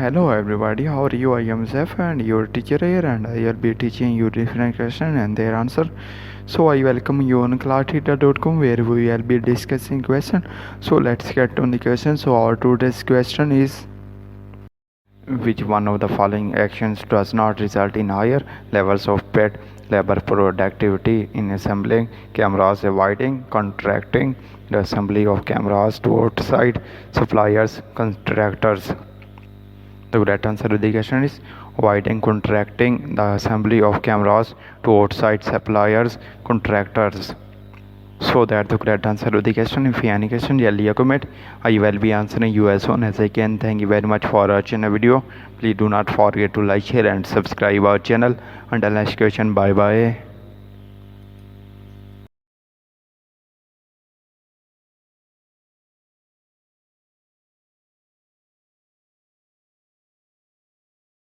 Hello everybody, how are you? I am Zef and your teacher here, and I will be teaching you different questions and their answer. So I welcome you on classtheta.com where we will be discussing question. So let's get on the question. So our today's question is, which one of the following actions does not result in higher levels of pet labor productivity in assembling cameras? Avoiding contracting the assembly of cameras to outside suppliers, contractors. The correct answer to the question is avoiding contracting the assembly of cameras to outside suppliers, contractors. So that's the correct answer to the question. If you have any question, leave a comment. I will be answering you as soon as I can. Thank you very much for watching the video. Please do not forget to like, share and subscribe our channel. Until next question, bye bye.